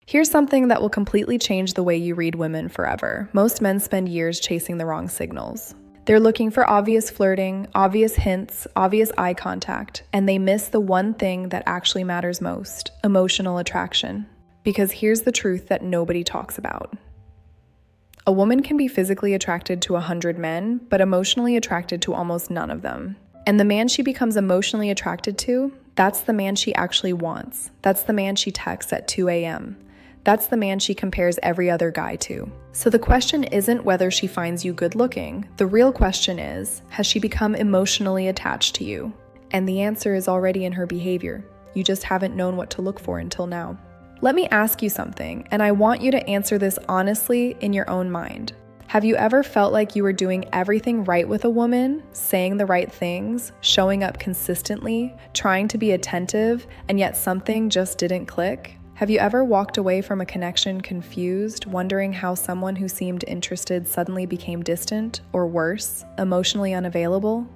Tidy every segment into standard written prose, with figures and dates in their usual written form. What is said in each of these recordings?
Here's something that will completely change the way you read women forever. Most men spend years chasing the wrong signals. They're looking for obvious flirting, obvious hints, obvious eye contact, and they miss the one thing that actually matters most: emotional attraction. Because here's the truth that nobody talks about. A woman can be physically attracted to 100 men, but emotionally attracted to almost none of them. And the man she becomes emotionally attracted to, that's the man she actually wants. That's the man she texts at 2 a.m. That's the man she compares every other guy to. So the question isn't whether she finds you good looking. The real question is, has she become emotionally attached to you? And the answer is already in her behavior. You just haven't known what to look for until now. Let me ask you something, and I want you to answer this honestly in your own mind. Have you ever felt like you were doing everything right with a woman, saying the right things, showing up consistently, trying to be attentive, and yet something just didn't click? Have you ever walked away from a connection confused, wondering how someone who seemed interested suddenly became distant, or worse, emotionally unavailable?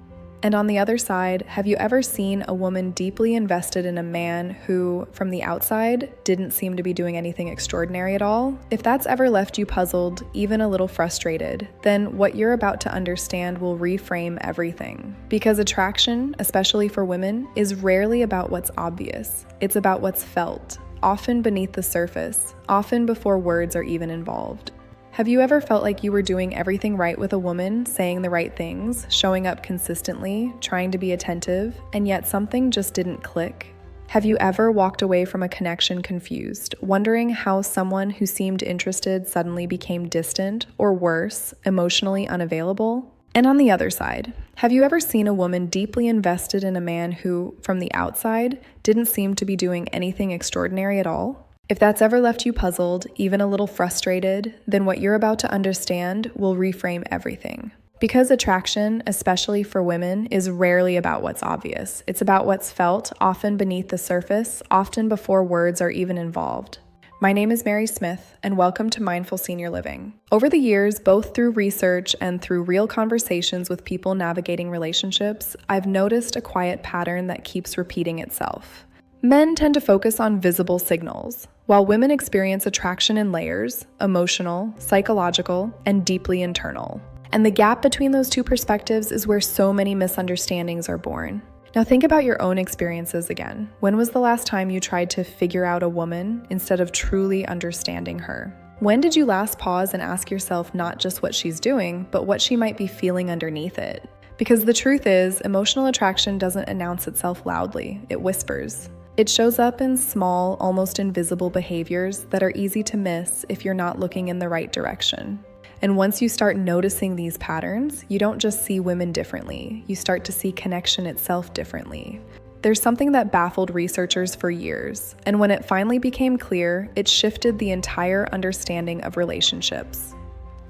And on the other side, have you ever seen a woman deeply invested in a man who, from the outside, didn't seem to be doing anything extraordinary at all? If that's ever left you puzzled, even a little frustrated, then what you're about to understand will reframe everything. Because attraction, especially for women, is rarely about what's obvious. It's about what's felt, often beneath the surface, often before words are even involved. Have you ever felt like you were doing everything right with a woman, saying the right things, showing up consistently, trying to be attentive, and yet something just didn't click? Have you ever walked away from a connection confused, wondering how someone who seemed interested suddenly became distant, or worse, emotionally unavailable? And on the other side, have you ever seen a woman deeply invested in a man who, from the outside, didn't seem to be doing anything extraordinary at all? If that's ever left you puzzled, even a little frustrated, then what you're about to understand will reframe everything. Because attraction, especially for women, is rarely about what's obvious. It's about what's felt, often beneath the surface, often before words are even involved. My name is Mary Smith, and welcome to Mindful Senior Living. Over the years, both through research and through real conversations with people navigating relationships, I've noticed a quiet pattern that keeps repeating itself. Men tend to focus on visible signals, while women experience attraction in layers: emotional, psychological, and deeply internal. And the gap between those two perspectives is where so many misunderstandings are born. Now think about your own experiences again. When was the last time you tried to figure out a woman instead of truly understanding her? When did you last pause and ask yourself not just what she's doing, but what she might be feeling underneath it? Because the truth is, emotional attraction doesn't announce itself loudly, it whispers. It shows up in small, almost invisible behaviors that are easy to miss if you're not looking in the right direction. And once you start noticing these patterns, you don't just see women differently, you start to see connection itself differently. There's something that baffled researchers for years, and when it finally became clear, it shifted the entire understanding of relationships.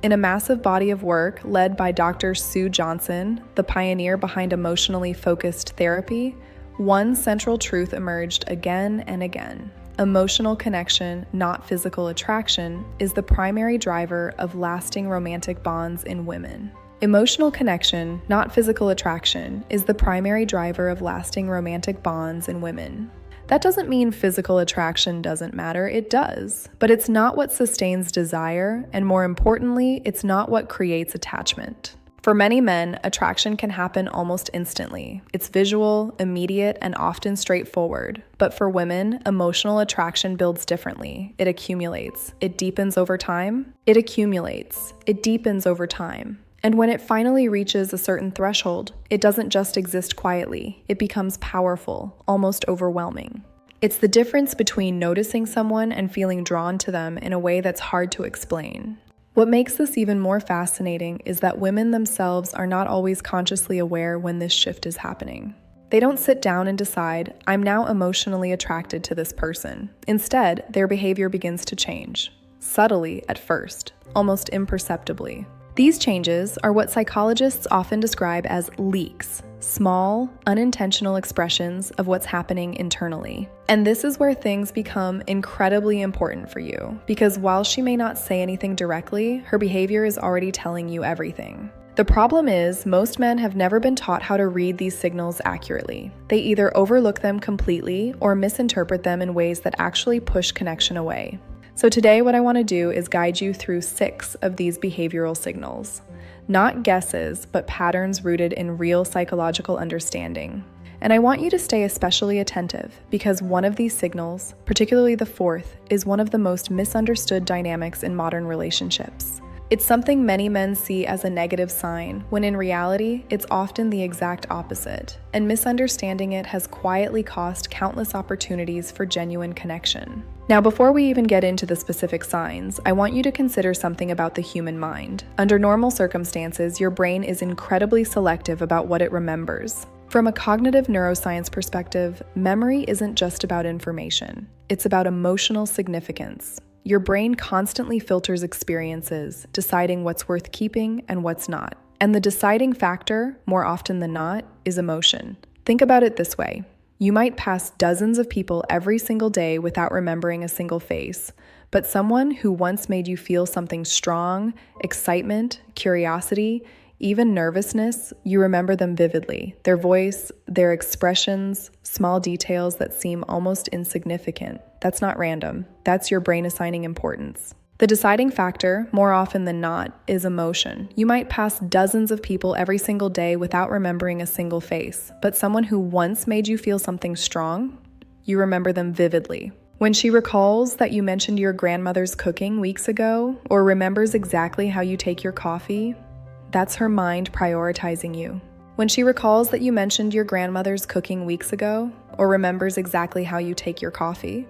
In a massive body of work led by Dr. Sue Johnson, the pioneer behind emotionally focused therapy, one central truth emerged again and again. Emotional connection, not physical attraction, is the primary driver of lasting romantic bonds in women. Emotional connection, not physical attraction, is the primary driver of lasting romantic bonds in women. That doesn't mean physical attraction doesn't matter, it does. But it's not what sustains desire, and more importantly, it's not what creates attachment. For many men, attraction can happen almost instantly. It's visual, immediate, and often straightforward. But for women, emotional attraction builds differently. It accumulates. It deepens over time. It accumulates. It deepens over time. And when it finally reaches a certain threshold, it doesn't just exist quietly. It becomes powerful, almost overwhelming. It's the difference between noticing someone and feeling drawn to them in a way that's hard to explain. What makes this even more fascinating is that women themselves are not always consciously aware when this shift is happening. They don't sit down and decide, I'm now emotionally attracted to this person. Instead, their behavior begins to change. Subtly at first, almost imperceptibly. These changes are what psychologists often describe as leaks, small, unintentional expressions of what's happening internally. And this is where things become incredibly important for you, because while she may not say anything directly, her behavior is already telling you everything. The problem is, most men have never been taught how to read these signals accurately. They either overlook them completely or misinterpret them in ways that actually push connection away. So today what I want to do is guide you through 6 of these behavioral signals. Not guesses, but patterns rooted in real psychological understanding. And I want you to stay especially attentive because one of these signals, particularly the 4th, is one of the most misunderstood dynamics in modern relationships. It's something many men see as a negative sign, when in reality, it's often the exact opposite, and misunderstanding it has quietly cost countless opportunities for genuine connection. Now, before we even get into the specific signs, I want you to consider something about the human mind. Under normal circumstances, your brain is incredibly selective about what it remembers. From a cognitive neuroscience perspective, memory isn't just about information. It's about emotional significance. Your brain constantly filters experiences, deciding what's worth keeping and what's not. And the deciding factor, more often than not, is emotion. Think about it this way. You might pass dozens of people every single day without remembering a single face, but someone who once made you feel something strong, excitement, curiosity, even nervousness, you remember them vividly. Their voice, their expressions, small details that seem almost insignificant. That's not random. That's your brain assigning importance. The deciding factor, more often than not, is emotion. You might pass dozens of people every single day without remembering a single face, but someone who once made you feel something strong, you remember them vividly. When she recalls that you mentioned your grandmother's cooking weeks ago, or remembers exactly how you take your coffee, that's her mind prioritizing you. When she recalls that you mentioned your grandmother's cooking weeks ago, or remembers exactly how you take your coffee,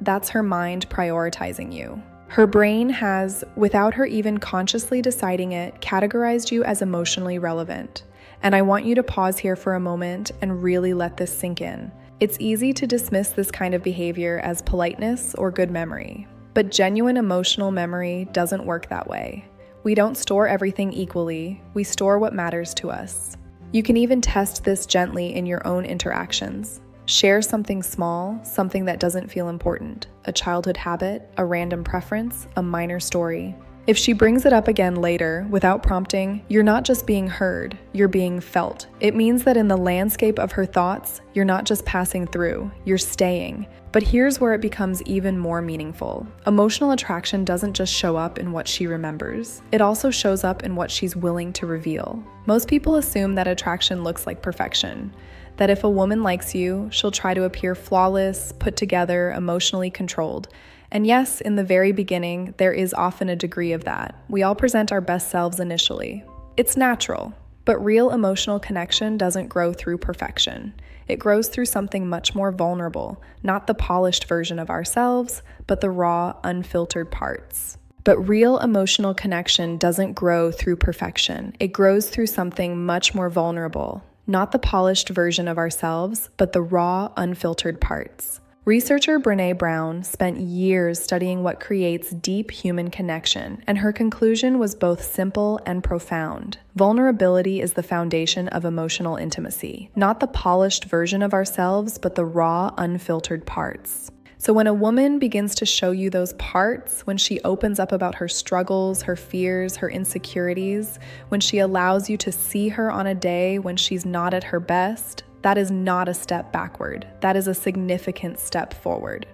that's her mind prioritizing you. Her brain has, without her even consciously deciding it, categorized you as emotionally relevant. And I want you to pause here for a moment and really let this sink in. It's easy to dismiss this kind of behavior as politeness or good memory, but genuine emotional memory doesn't work that way. We don't store everything equally, we store what matters to us. You can even test this gently in your own interactions. Share something small, something that doesn't feel important, a childhood habit, a random preference, a minor story. If she brings it up again later, without prompting, you're not just being heard, you're being felt. It means that in the landscape of her thoughts, you're not just passing through, you're staying. But here's where it becomes even more meaningful. Emotional attraction doesn't just show up in what she remembers. It also shows up in what she's willing to reveal. Most people assume that attraction looks like perfection. That if a woman likes you, she'll try to appear flawless, put together, emotionally controlled. And yes, in the very beginning, there is often a degree of that. We all present our best selves initially. It's natural, but real emotional connection doesn't grow through perfection. It grows through something much more vulnerable, not the polished version of ourselves, but the raw, unfiltered parts. But real emotional connection doesn't grow through perfection. It grows through something much more vulnerable, not the polished version of ourselves, but the raw, unfiltered parts. Researcher Brené Brown spent years studying what creates deep human connection, and her conclusion was both simple and profound. Vulnerability is the foundation of emotional intimacy, not the polished version of ourselves, but the raw, unfiltered parts. So when a woman begins to show you those parts, when she opens up about her struggles, her fears, her insecurities, when she allows you to see her on a day when she's not at her best, that is not a step backward. That is a significant step forward.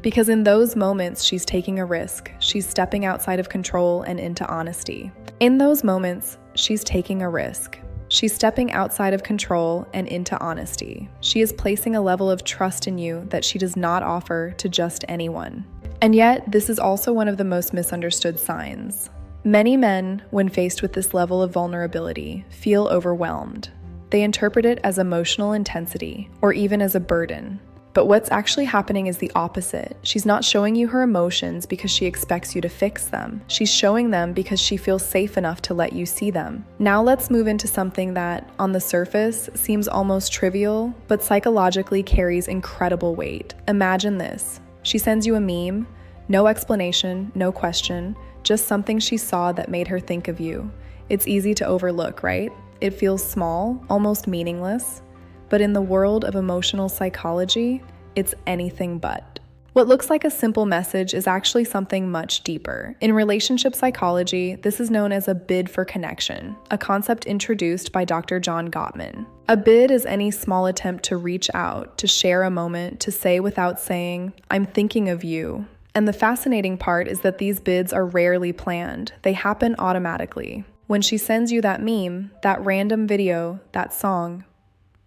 Because in those moments, she's taking a risk. She's stepping outside of control and into honesty. In those moments, she's taking a risk. She's stepping outside of control and into honesty. She is placing a level of trust in you that she does not offer to just anyone. And yet, this is also one of the most misunderstood signs. Many men, when faced with this level of vulnerability, feel overwhelmed. They interpret it as emotional intensity, or even as a burden. But what's actually happening is the opposite. She's not showing you her emotions because she expects you to fix them. She's showing them because she feels safe enough to let you see them. Now let's move into something that, on the surface, seems almost trivial, but psychologically carries incredible weight. Imagine this. She sends you a meme, no explanation, no question, just something she saw that made her think of you. It's easy to overlook, right? It feels small, almost meaningless, but in the world of emotional psychology, it's anything but. What looks like a simple message is actually something much deeper. In relationship psychology, this is known as a bid for connection, a concept introduced by Dr. John Gottman. A bid is any small attempt to reach out, to share a moment, to say without saying, "I'm thinking of you," And the fascinating part is that these bids are rarely planned. They happen automatically. When she sends you that meme, that random video, that song,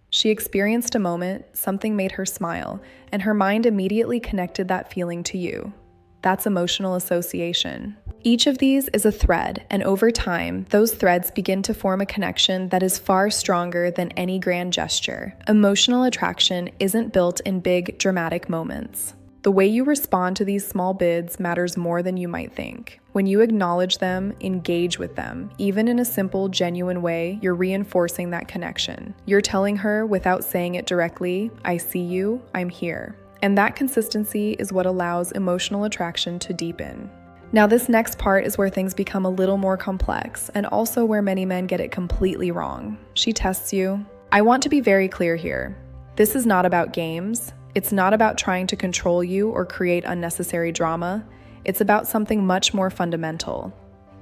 she experienced a moment, something made her smile, and her mind immediately connected that feeling to you. That's emotional association. Each of these is a thread, and over time, those threads begin to form a connection that is far stronger than any grand gesture. Emotional attraction isn't built in big, dramatic moments. The way you respond to these small bids matters more than you might think. When you acknowledge them, engage with them, even in a simple, genuine way, you're reinforcing that connection. You're telling her, without saying it directly, I see you, I'm here. And that consistency is what allows emotional attraction to deepen. Now, this next part is where things become a little more complex, and also where many men get it completely wrong. She tests you. I want to be very clear here. This is not about games. It's not about trying to control you or create unnecessary drama. It's about something much more fundamental: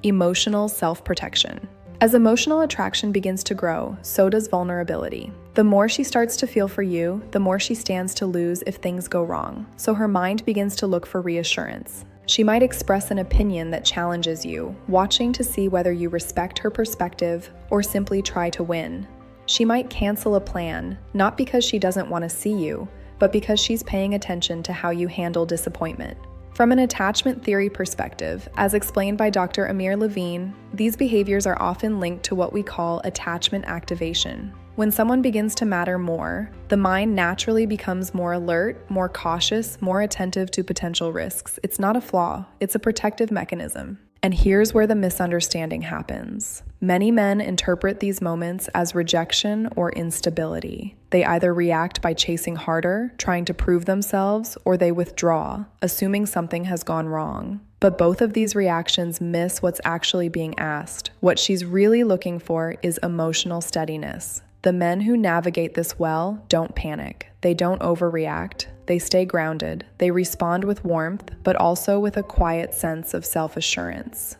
emotional self-protection. As emotional attraction begins to grow, so does vulnerability. The more she starts to feel for you, the more she stands to lose if things go wrong. So her mind begins to look for reassurance. She might express an opinion that challenges you, watching to see whether you respect her perspective or simply try to win. She might cancel a plan, not because she doesn't want to see you, but because she's paying attention to how you handle disappointment. From an attachment theory perspective, as explained by Dr. Amir Levine, these behaviors are often linked to what we call attachment activation. When someone begins to matter more, the mind naturally becomes more alert, more cautious, more attentive to potential risks. It's not a flaw, it's a protective mechanism. And here's where the misunderstanding happens. Many men interpret these moments as rejection or instability. They either react by chasing harder, trying to prove themselves, or they withdraw, assuming something has gone wrong. But both of these reactions miss what's actually being asked. What she's really looking for is emotional steadiness. The men who navigate this well don't panic. They don't overreact. They stay grounded. They respond with warmth, but also with a quiet sense of self-assurance.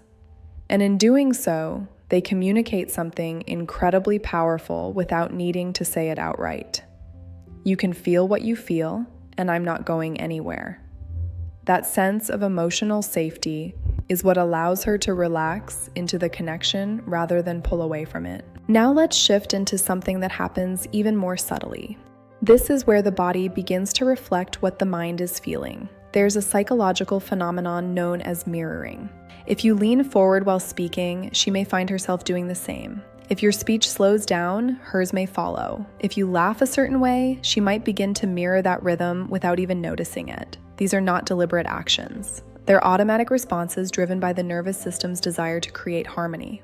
And in doing so, they communicate something incredibly powerful without needing to say it outright. You can feel what you feel, and I'm not going anywhere. That sense of emotional safety is what allows her to relax into the connection rather than pull away from it. Now let's shift into something that happens even more subtly. This is where the body begins to reflect what the mind is feeling. There's a psychological phenomenon known as mirroring. If you lean forward while speaking, she may find herself doing the same. If your speech slows down, hers may follow. If you laugh a certain way, she might begin to mirror that rhythm without even noticing it. These are not deliberate actions. They're automatic responses driven by the nervous system's desire to create harmony.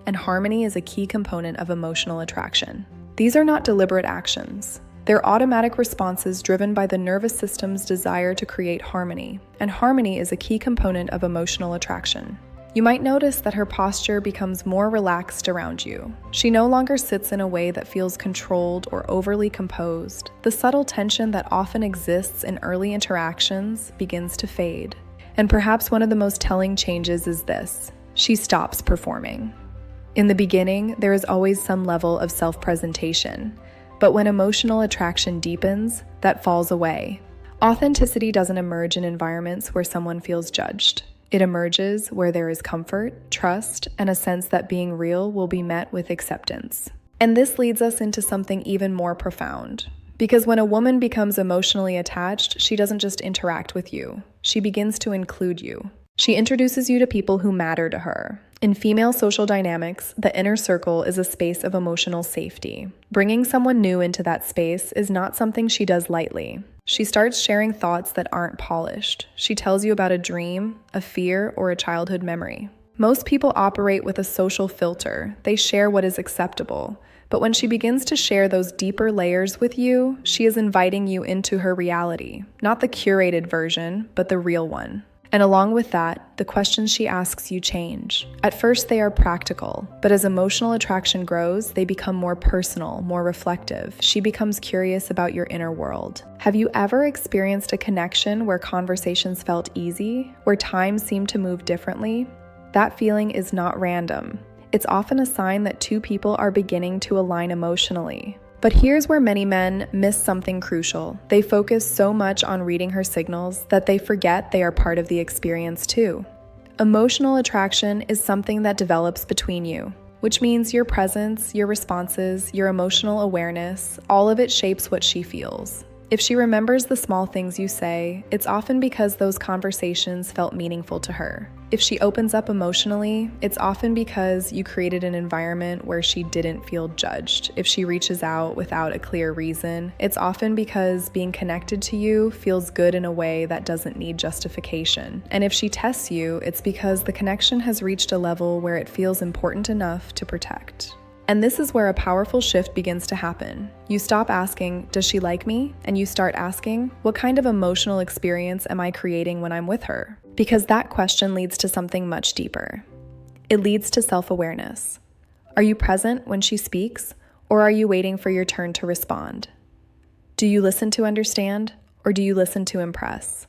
And harmony is a key component of emotional attraction. These are not deliberate actions. They're automatic responses driven by the nervous system's desire to create harmony, and harmony is a key component of emotional attraction. You might notice that her posture becomes more relaxed around you. She no longer sits in a way that feels controlled or overly composed. The subtle tension that often exists in early interactions begins to fade. And perhaps one of the most telling changes is this: she stops performing. In the beginning, there is always some level of self-presentation. But when emotional attraction deepens, that falls away. Authenticity doesn't emerge in environments where someone feels judged. It emerges where there is comfort, trust, and a sense that being real will be met with acceptance. And this leads us into something even more profound. Because when a woman becomes emotionally attached, she doesn't just interact with you. She begins to include you. She introduces you to people who matter to her. In female social dynamics, the inner circle is a space of emotional safety. Bringing someone new into that space is not something she does lightly. She starts sharing thoughts that aren't polished. She tells you about a dream, a fear, or a childhood memory. Most people operate with a social filter. They share what is acceptable. But when she begins to share those deeper layers with you, she is inviting you into her reality. Not the curated version, but the real one. And along with that, the questions she asks you change. At first, they are practical, but as emotional attraction grows, they become more personal, more reflective. She becomes curious about your inner world. Have you ever experienced a connection where conversations felt easy, where time seemed to move differently? That feeling is not random. It's often a sign that two people are beginning to align emotionally. But here's where many men miss something crucial. They focus so much on reading her signals that they forget they are part of the experience too. Emotional attraction is something that develops between you, which means your presence, your responses, your emotional awareness, all of it shapes what she feels. If she remembers the small things you say, it's often because those conversations felt meaningful to her. If she opens up emotionally, it's often because you created an environment where she didn't feel judged. If she reaches out without a clear reason, it's often because being connected to you feels good in a way that doesn't need justification. And if she tests you, it's because the connection has reached a level where it feels important enough to protect. And this is where a powerful shift begins to happen. You stop asking, does she like me? And you start asking, what kind of emotional experience am I creating when I'm with her? Because that question leads to something much deeper. It leads to self-awareness. Are you present when she speaks, or are you waiting for your turn to respond? Do you listen to understand, or do you listen to impress?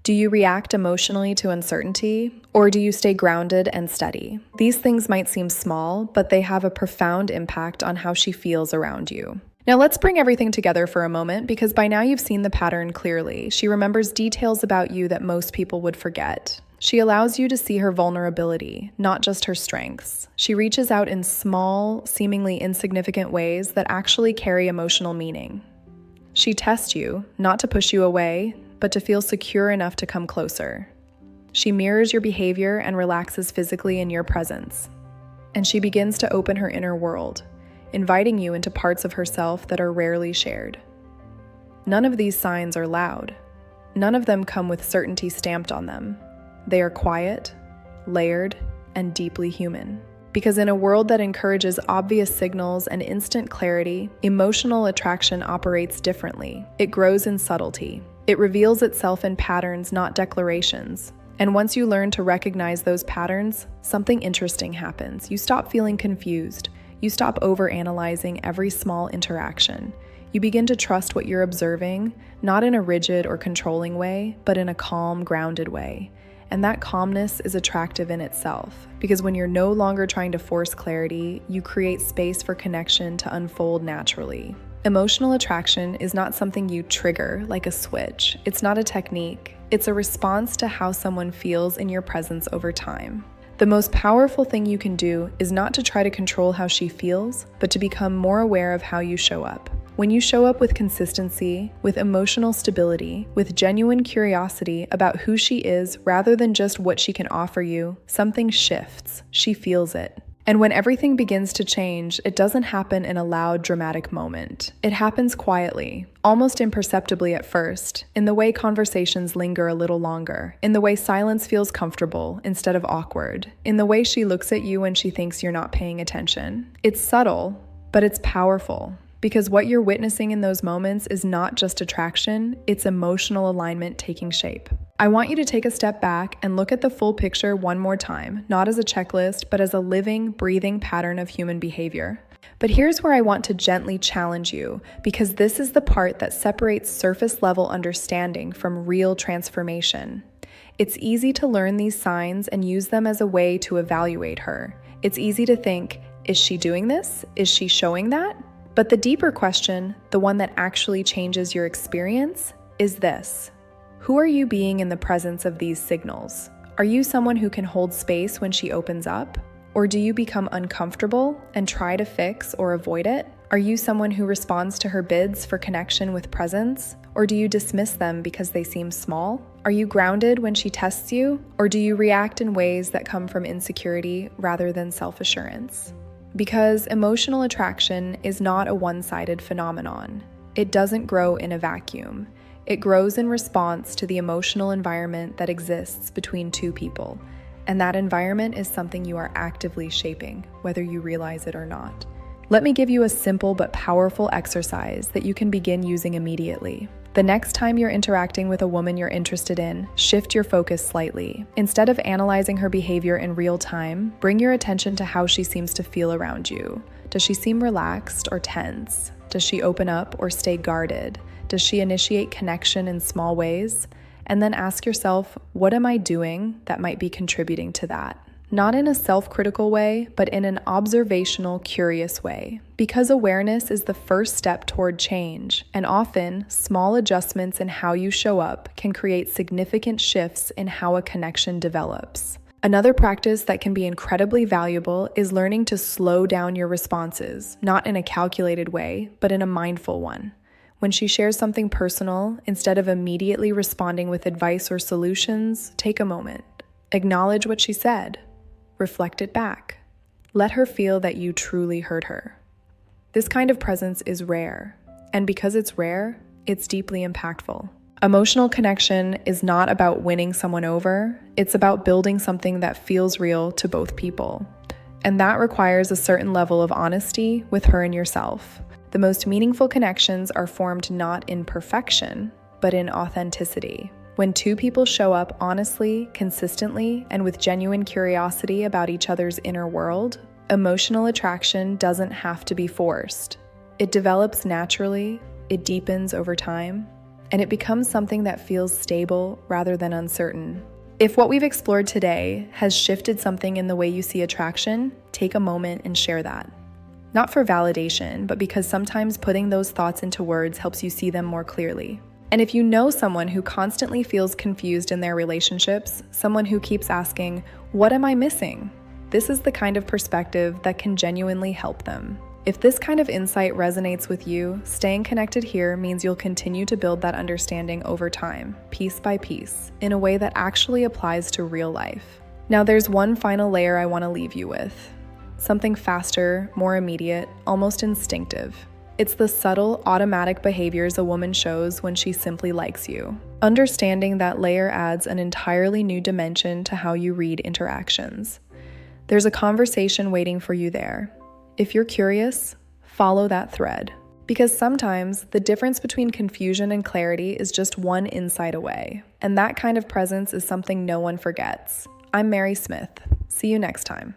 Do you react emotionally to uncertainty, or do you stay grounded and steady? These things might seem small, but they have a profound impact on how she feels around you. Now let's bring everything together for a moment, because by now you've seen the pattern clearly. She remembers details about you that most people would forget. She allows you to see her vulnerability, not just her strengths. She reaches out in small, seemingly insignificant ways that actually carry emotional meaning. She tests you, not to push you away, but to feel secure enough to come closer. She mirrors your behavior and relaxes physically in your presence. And she begins to open her inner world, inviting you into parts of herself that are rarely shared. None of these signs are loud. None of them come with certainty stamped on them. They are quiet, layered, and deeply human. Because in a world that encourages obvious signals and instant clarity, emotional attraction operates differently. It grows in subtlety. It reveals itself in patterns, not declarations. And once you learn to recognize those patterns, something interesting happens. You stop feeling confused. You stop overanalyzing every small interaction. You begin to trust what you're observing, not in a rigid or controlling way, but in a calm, grounded way. And that calmness is attractive in itself, because when you're no longer trying to force clarity, you create space for connection to unfold naturally. Emotional attraction is not something you trigger like a switch. It's not a technique. It's a response to how someone feels in your presence over time. The most powerful thing you can do is not to try to control how she feels, but to become more aware of how you show up. When you show up with consistency, with emotional stability, with genuine curiosity about who she is rather than just what she can offer you, something shifts. She feels it. And when everything begins to change, it doesn't happen in a loud, dramatic moment. It happens quietly, almost imperceptibly at first, in the way conversations linger a little longer, in the way silence feels comfortable instead of awkward, in the way she looks at you when she thinks you're not paying attention. It's subtle, but it's powerful. Because what you're witnessing in those moments is not just attraction, it's emotional alignment taking shape. I want you to take a step back and look at the full picture one more time, not as a checklist, but as a living, breathing pattern of human behavior. But here's where I want to gently challenge you, because this is the part that separates surface-level understanding from real transformation. It's easy to learn these signs and use them as a way to evaluate her. It's easy to think, is she doing this? Is she showing that? But the deeper question, the one that actually changes your experience, is this. Who are you being in the presence of these signals? Are you someone who can hold space when she opens up? Or do you become uncomfortable and try to fix or avoid it? Are you someone who responds to her bids for connection with presence? Or do you dismiss them because they seem small? Are you grounded when she tests you? Or do you react in ways that come from insecurity rather than self-assurance? Because emotional attraction is not a one-sided phenomenon. It doesn't grow in a vacuum. It grows in response to the emotional environment that exists between two people. And that environment is something you are actively shaping, whether you realize it or not. Let me give you a simple but powerful exercise that you can begin using immediately. The next time you're interacting with a woman you're interested in, shift your focus slightly. Instead of analyzing her behavior in real time, bring your attention to how she seems to feel around you. Does she seem relaxed or tense? Does she open up or stay guarded? Does she initiate connection in small ways? And then ask yourself, what am I doing that might be contributing to that? Not in a self-critical way, but in an observational, curious way. Because awareness is the first step toward change, and often, small adjustments in how you show up can create significant shifts in how a connection develops. Another practice that can be incredibly valuable is learning to slow down your responses, not in a calculated way, but in a mindful one. When she shares something personal, instead of immediately responding with advice or solutions, take a moment. Acknowledge what she said. Reflect it back. Let her feel that you truly heard her. This kind of presence is rare, and because it's rare, it's deeply impactful. Emotional connection is not about winning someone over, it's about building something that feels real to both people. And that requires a certain level of honesty with her and yourself. The most meaningful connections are formed not in perfection, but in authenticity. When two people show up honestly, consistently, and with genuine curiosity about each other's inner world, emotional attraction doesn't have to be forced. It develops naturally, it deepens over time, and it becomes something that feels stable rather than uncertain. If what we've explored today has shifted something in the way you see attraction, take a moment and share that. Not for validation, but because sometimes putting those thoughts into words helps you see them more clearly. And if you know someone who constantly feels confused in their relationships, someone who keeps asking, "What am I missing?" This is the kind of perspective that can genuinely help them. If this kind of insight resonates with you, staying connected here means you'll continue to build that understanding over time, piece by piece, in a way that actually applies to real life. Now there's one final layer I want to leave you with. Something faster, more immediate, almost instinctive. It's the subtle, automatic behaviors a woman shows when she simply likes you. Understanding that layer adds an entirely new dimension to how you read interactions. There's a conversation waiting for you there. If you're curious, follow that thread. Because sometimes the difference between confusion and clarity is just one insight away. And that kind of presence is something no one forgets. I'm Mary Smith. See you next time.